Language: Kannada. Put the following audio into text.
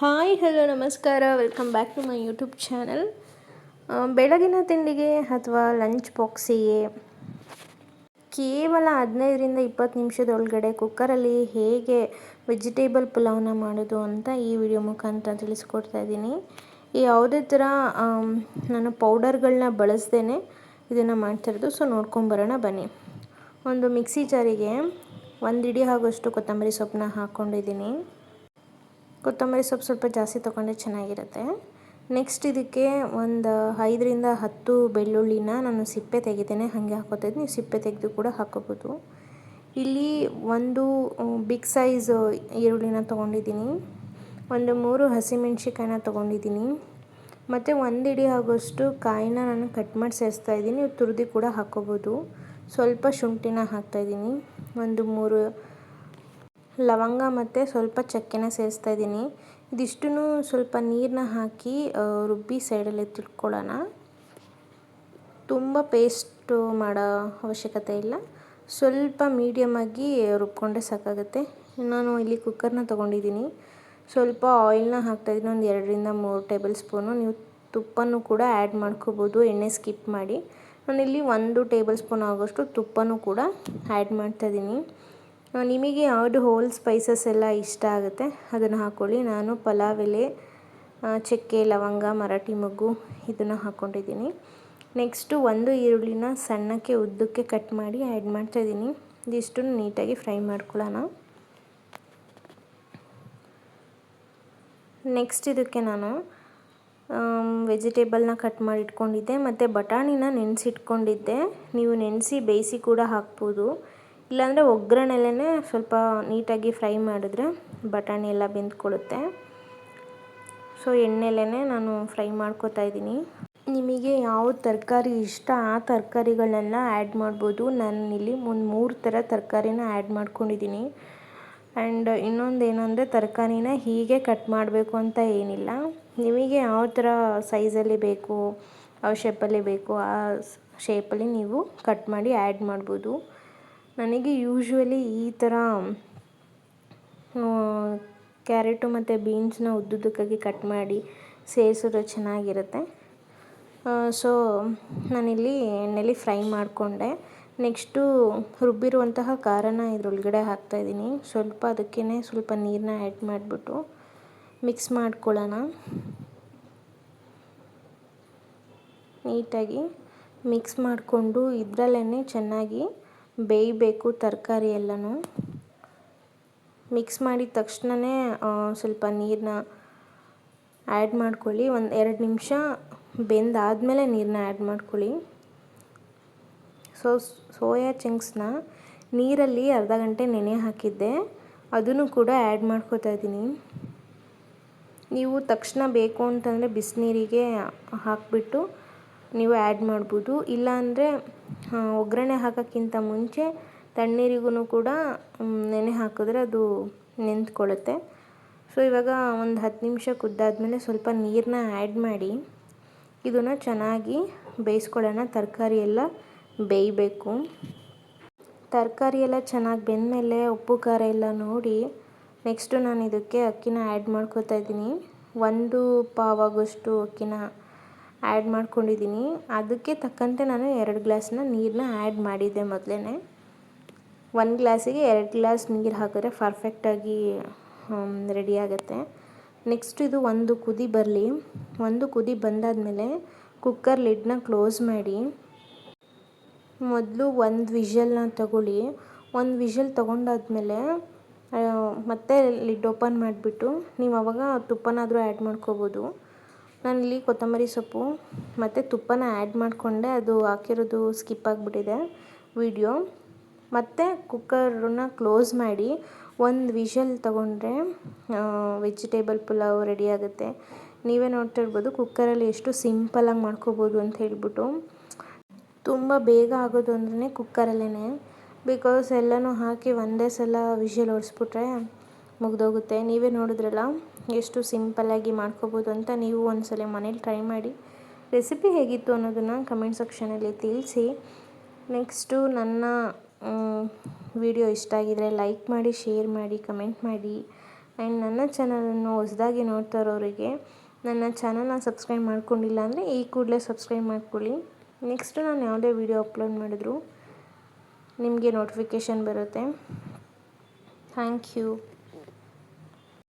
ಹಾಯ್ ಹಲೋ ನಮಸ್ಕಾರ, welcome back to my YouTube channel. ಬೆಳಗಿನ ತಿಂಡಿಗೆ ಅಥವಾ ಲಂಚ್ ಬಾಕ್ಸಿಗೆ ಕೇವಲ 15-20 ನಿಮಿಷದೊಳಗಡೆ ಕುಕ್ಕರಲ್ಲಿ ಹೇಗೆ ವೆಜಿಟೇಬಲ್ ಪುಲಾವ್ನ ಮಾಡೋದು ಅಂತ ಈ ವಿಡಿಯೋ ಮುಖಾಂತರ ತಿಳಿಸ್ಕೊಡ್ತಾ ಇದ್ದೀನಿ. ಯಾವುದೇ ಥರ ನಾನು ಪೌಡರ್ಗಳನ್ನ ಬಳಸ್ದೇ ಇದನ್ನು ಮಾಡ್ತಿರೋದು. ಸೊ ನೋಡ್ಕೊಂಬರೋಣ ಬನ್ನಿ. ಒಂದು ಮಿಕ್ಸಿ ಜಾರಿಗೆ 1 ಹಿಡಿ ಆಗೋಷ್ಟು ಕೊತ್ತಂಬರಿ ಸೊಪ್ಪನ್ನ ಹಾಕ್ಕೊಂಡಿದ್ದೀನಿ. ಕೊತ್ತಂಬರಿ ಸೊಪ್ಪು ಸ್ವಲ್ಪ ಜಾಸ್ತಿ ತೊಗೊಂಡ್ರೆ ಚೆನ್ನಾಗಿರುತ್ತೆ. ನೆಕ್ಸ್ಟ್ ಇದಕ್ಕೆ ಒಂದು 5-10 ಬೆಳ್ಳುಳ್ಳಿನ ನಾನು ಸಿಪ್ಪೆ ತೆಗಿತೇನೆ, ಹಾಗೆ ಹಾಕೋತಿದ್ದು. ನೀವು ಸಿಪ್ಪೆ ತೆಗೆದು ಕೂಡ ಹಾಕೋಬೋದು. ಇಲ್ಲಿ ಒಂದು ಬಿಗ್ ಸೈಜ್ ಈರುಳ್ಳಿನ ತೊಗೊಂಡಿದ್ದೀನಿ, ಒಂದು 3 ಹಸಿಮೆಣ್ಸಿಕಾಯಿನ ತೊಗೊಂಡಿದ್ದೀನಿ, ಮತ್ತು 1 ಹಿಡಿ ಆಗೋಷ್ಟು ಕಾಯಿನ ನಾನು ಕಟ್ ಮಾಡಿ ಸೇರಿಸ್ತಾ ಇದ್ದೀನಿ. ನೀವು ತುರಿದು ಕೂಡ ಹಾಕೋಬೋದು. ಸ್ವಲ್ಪ ಶುಂಠಿನ ಹಾಕ್ತಾಯಿದ್ದೀನಿ, ಒಂದು 3 ಲವಂಗ ಮತ್ತು ಸ್ವಲ್ಪ ಚಕ್ಕೆನ ಸೇರಿಸ್ತಾ ಇದ್ದೀನಿ. ಇದಿಷ್ಟನ್ನು ಸ್ವಲ್ಪ ನೀರನ್ನ ಹಾಕಿ ರುಬ್ಬಿ ಸೈಡಲ್ಲಿ ತಿಳ್ಕೊಳ್ಳೋಣ. ತುಂಬ ಪೇಸ್ಟು ಮಾಡೋ ಅವಶ್ಯಕತೆ ಇಲ್ಲ, ಸ್ವಲ್ಪ ಮೀಡಿಯಮಾಗಿ ರುಬ್ಕೊಂಡ್ರೆ ಸಾಕಾಗುತ್ತೆ. ನಾನು ಇಲ್ಲಿ ಕುಕ್ಕರ್ನ ತೊಗೊಂಡಿದ್ದೀನಿ. ಸ್ವಲ್ಪ ಆಯಿಲ್ನ ಹಾಕ್ತಾಯಿದ್ದೀನಿ, ಒಂದು 2-3 ಟೇಬಲ್ ಸ್ಪೂನು. ನೀವು ತುಪ್ಪನೂ ಕೂಡ ಆ್ಯಡ್ ಮಾಡ್ಕೋಬೋದು, ಎಣ್ಣೆ ಸ್ಕಿಪ್ ಮಾಡಿ. ನಾನಿಲ್ಲಿ 1 ಟೇಬಲ್ ಸ್ಪೂನ್ ಆಗೋಷ್ಟು ತುಪ್ಪನೂ ಕೂಡ ಆ್ಯಡ್ ಮಾಡ್ತಾಯಿದ್ದೀನಿ. ನಿಮಗೆ ಯಾವುದು ಹೋಲ್ ಸ್ಪೈಸಸ್ ಎಲ್ಲ ಇಷ್ಟ ಆಗುತ್ತೆ ಅದನ್ನು ಹಾಕ್ಕೊಳ್ಳಿ. ನಾನು ಪಲಾವ್ ಎಲೆ, ಚಕ್ಕೆ, ಲವಂಗ, ಮರಾಠಿ ಮೊಗ್ಗು ಇದನ್ನು ಹಾಕ್ಕೊಂಡಿದ್ದೀನಿ. ನೆಕ್ಸ್ಟು 1 ಈರುಳ್ಳಿನ ಸಣ್ಣಕ್ಕೆ ಉದ್ದಕ್ಕೆ ಕಟ್ ಮಾಡಿ ಆ್ಯಡ್ ಮಾಡ್ತಾಯಿದ್ದೀನಿ. ಇದಿಷ್ಟನ್ನು ನೀಟಾಗಿ ಫ್ರೈ ಮಾಡ್ಕೊಳ್ಳೋಣ. ನೆಕ್ಸ್ಟ್ ಇದಕ್ಕೆ ನಾನು ವೆಜಿಟೇಬಲ್ನ ಕಟ್ ಮಾಡಿ ಇಟ್ಕೊಂಡಿದ್ದೆ, ಮತ್ತು ಬಟಾಣಿನ ನೆನೆಸಿಟ್ಕೊಂಡಿದ್ದೆ. ನೀವು ನೆನೆಸಿ ಬೇಯಿಸಿ ಕೂಡ ಹಾಕ್ಬೋದು, ಇಲ್ಲಾಂದರೆ ಒಗ್ಗರಣೆಲೇ ಸ್ವಲ್ಪ ನೀಟಾಗಿ ಫ್ರೈ ಮಾಡಿದ್ರೆ ಬಟಾಣಿ ಎಲ್ಲ ಬೆಂದ್ಕೊಳ್ಳುತ್ತೆ. ಸೊ ಎಣ್ಣೆಲೇ ನಾನು ಫ್ರೈ ಮಾಡ್ಕೋತಾ ಇದ್ದೀನಿ. ನಿಮಗೆ ಯಾವ ತರಕಾರಿ ಇಷ್ಟ ಆ ತರಕಾರಿಗಳನ್ನೆಲ್ಲ ಆ್ಯಡ್ ಮಾಡ್ಬೋದು. ನಾನಿಲ್ಲಿ ಒಂದು 3 ಥರ ತರಕಾರಿನ ಆ್ಯಡ್ ಮಾಡ್ಕೊಂಡಿದ್ದೀನಿ. ಆ್ಯಂಡ್ ಇನ್ನೊಂದು ಏನಂದರೆ ತರಕಾರಿನ ಹೀಗೆ ಕಟ್ ಮಾಡಬೇಕು ಅಂತ ಏನಿಲ್ಲ, ನಿಮಗೆ ಯಾವ ಥರ ಸೈಜಲ್ಲಿ ಬೇಕು, ಯಾವ ಶೇಪಲ್ಲಿ ಬೇಕು ಆ ಶೇಪಲ್ಲಿ ನೀವು ಕಟ್ ಮಾಡಿ ಆ್ಯಡ್ ಮಾಡ್ಬೋದು. ನನಗೆ ಯೂಶ್ವಲಿ ಈ ಥರ ಕ್ಯಾರೆಟು ಮತ್ತು ಬೀನ್ಸ್ನ ಉದ್ದುದ್ದಕ್ಕಾಗಿ ಕಟ್ ಮಾಡಿ ಸೇರಿಸಿದ್ರೆ ಚೆನ್ನಾಗಿರುತ್ತೆ. ಸೊ ನಾನಿಲ್ಲಿ ಎಣ್ಣೆಲಿ ಫ್ರೈ ಮಾಡಿಕೊಂಡೆ. ನೆಕ್ಸ್ಟು ರುಬ್ಬಿರುವಂತಹ ಖಾರನ ಇದರೊಳಗಡೆ ಹಾಕ್ತಾಯಿದ್ದೀನಿ. ಸ್ವಲ್ಪ ಅದಕ್ಕೇ ಸ್ವಲ್ಪ ನೀರನ್ನ ಆ್ಯಡ್ ಮಾಡಿಬಿಟ್ಟು ಮಿಕ್ಸ್ ಮಾಡ್ಕೊಳ್ಳೋಣ. ನೀಟಾಗಿ ಮಿಕ್ಸ್ ಮಾಡಿಕೊಂಡು ಇದರಲ್ಲೇ ಚೆನ್ನಾಗಿ ಬೇಯಬೇಕು ತರಕಾರಿ ಎಲ್ಲನೂ. ಮಿಕ್ಸ್ ಮಾಡಿದ ತಕ್ಷಣವೇ ಸ್ವಲ್ಪ ನೀರನ್ನ ಆ್ಯಡ್ ಮಾಡ್ಕೊಳ್ಳಿ. ಒಂದು 2 ನಿಮಿಷ ಬೆಂದಾದಮೇಲೆ ನೀರನ್ನ ಆ್ಯಡ್ ಮಾಡ್ಕೊಳ್ಳಿ. ಸೋಯಾ ಚಂಕ್ಸ್ನ ನೀರಲ್ಲಿ ಅರ್ಧ ಗಂಟೆ ನೆನೆ ಹಾಕಿದ್ದೆ, ಅದನ್ನು ಕೂಡ ಆ್ಯಡ್ ಮಾಡ್ಕೋತಾ ಇದ್ದೀನಿ. ನೀವು ತಕ್ಷಣ ಬೇಕು ಅಂತಂದರೆ ಬಿಸಿನೀರಿಗೆ ಹಾಕಿಬಿಟ್ಟು ನೀವು ಆ್ಯಡ್ ಮಾಡ್ಬೋದು, ಇಲ್ಲಾಂದರೆ ಒಗ್ಗರಣೆ ಹಾಕೋಕ್ಕಿಂತ ಮುಂಚೆ ತಣ್ಣೀರಿಗೂ ಕೂಡ ನೆನೆ ಹಾಕಿದ್ರೆ ಅದು ನೆಂದ್ಕೊಳ್ಳುತ್ತೆ. ಸೊ ಇವಾಗ ಒಂದು 10 ನಿಮಿಷ ಕುದ್ದಾದಮೇಲೆ ಸ್ವಲ್ಪ ನೀರನ್ನ ಆ್ಯಡ್ ಮಾಡಿ ಇದನ್ನು ಚೆನ್ನಾಗಿ ಬೇಯಿಸ್ಕೊಳ್ಳೋಣ. ತರಕಾರಿ ಎಲ್ಲ ಬೇಯಬೇಕು. ತರಕಾರಿ ಎಲ್ಲ ಚೆನ್ನಾಗಿ ಬೆಂದಮೇಲೆ ಉಪ್ಪು ಖಾರ ಎಲ್ಲ ನೋಡಿ ನೆಕ್ಸ್ಟು ನಾನು ಇದಕ್ಕೆ ಅಕ್ಕಿನ ಆ್ಯಡ್ ಮಾಡ್ಕೋತಾ ಇದ್ದೀನಿ. 1 ಪಾವ್ ಆಗೋಷ್ಟು ಅಕ್ಕಿನ ಆ್ಯಡ್ ಮಾಡ್ಕೊಂಡಿದ್ದೀನಿ. ಅದಕ್ಕೆ ತಕ್ಕಂತೆ ನಾನು 2 ಗ್ಲಾಸ್ನ ನೀರನ್ನ ಆ್ಯಡ್ ಮಾಡಿದ್ದೆ ಮೊದಲೇ. 1 ಗ್ಲಾಸಿಗೆ 2 ಗ್ಲಾಸ್ ನೀರು ಹಾಕಿದ್ರೆ ಪರ್ಫೆಕ್ಟಾಗಿ ರೆಡಿ ಆಗುತ್ತೆ. ನೆಕ್ಸ್ಟ್ ಇದು ಒಂದು ಕುದಿ ಬರಲಿ. ಒಂದು ಕುದಿ ಬಂದಾದಮೇಲೆ ಕುಕ್ಕರ್ ಲಿಡ್ನ ಕ್ಲೋಸ್ ಮಾಡಿ ಮೊದಲು 1 ವಿಷಲ್ನ ತಗೊಳ್ಳಿ. 1 ವಿಷಲ್ ತೊಗೊಂಡಾದ್ಮೇಲೆ ಮತ್ತೆ ಲಿಡ್ ಓಪನ್ ಮಾಡಿಬಿಟ್ಟು ನೀವು ಆವಾಗ ತುಪ್ಪನಾದರೂ ಆ್ಯಡ್ ಮಾಡ್ಕೋಬೋದು. ನಾನಿಲ್ಲಿ ಕೊತ್ತಂಬರಿ ಸೊಪ್ಪು ಮತ್ತು ತುಪ್ಪನ ಆ್ಯಡ್ ಮಾಡಿಕೊಂಡೆ, ಅದು ಹಾಕಿರೋದು ಸ್ಕಿಪ್ ಆಗಿಬಿಟ್ಟಿದೆ ವಿಡಿಯೋ. ಮತ್ತು ಕುಕ್ಕರನ್ನ ಕ್ಲೋಸ್ ಮಾಡಿ 1 ವಿಷಲ್ ತೊಗೊಂಡ್ರೆ ವೆಜಿಟೇಬಲ್ ಪುಲಾವ್ ರೆಡಿ ಆಗುತ್ತೆ. ನೀವೇ ನೋಡ್ತಿರ್ಬೋದು ಕುಕ್ಕರಲ್ಲಿ ಎಷ್ಟು ಸಿಂಪಲಾಗಿ ಮಾಡ್ಕೋಬೋದು ಅಂತ ಹೇಳ್ಬಿಟ್ಟು. ತುಂಬ ಬೇಗ ಆಗೋದು ಅಂದ್ರೆ ಕುಕ್ಕರಲ್ಲೇ, ಬಿಕಾಸ್ ಎಲ್ಲನೂ ಹಾಕಿ ಒಂದೇ ಸಲ ವಿಷಲ್ ಹೊಡೆಸ್ಬಿಟ್ರೆ ಮುಗಿದೋಗುತ್ತೆ. ನೀವೇ ನೋಡಿದ್ರಲ್ಲ ಎಷ್ಟು ಸಿಂಪಲ್ಲಾಗಿ ಮಾಡ್ಕೋಬೋದು ಅಂತ. ನೀವು ಒಂದ್ಸಲ ಮನೇಲಿ ಟ್ರೈ ಮಾಡಿ. ರೆಸಿಪಿ ಹೇಗಿತ್ತು ಅನ್ನೋದನ್ನು ಕಮೆಂಟ್ ಸೆಕ್ಷನಲ್ಲಿ ತಿಳಿಸಿ. ನೆಕ್ಸ್ಟು ನನ್ನ ವಿಡಿಯೋ ಇಷ್ಟ ಆಗಿದರೆ ಲೈಕ್ ಮಾಡಿ, ಶೇರ್ ಮಾಡಿ, ಕಮೆಂಟ್ ಮಾಡಿ. ಆ್ಯಂಡ್ ನನ್ನ ಚಾನಲನ್ನು ಹೊಸದಾಗಿ ನೋಡ್ತಾ ಇರೋರಿಗೆ ನನ್ನ ಚಾನಲ್ನ ಸಬ್ಸ್ಕ್ರೈಬ್ ಮಾಡ್ಕೊಂಡಿಲ್ಲ ಅಂದರೆ ಈ ಕೂಡಲೇ ಸಬ್ಸ್ಕ್ರೈಬ್ ಮಾಡ್ಕೊಳ್ಳಿ. ನೆಕ್ಸ್ಟು ನಾನು ಯಾವುದೇ ವಿಡಿಯೋ ಅಪ್ಲೋಡ್ ಮಾಡಿದ್ರು ನಿಮಗೆ ನೋಟಿಫಿಕೇಷನ್ ಬರುತ್ತೆ. Thank you.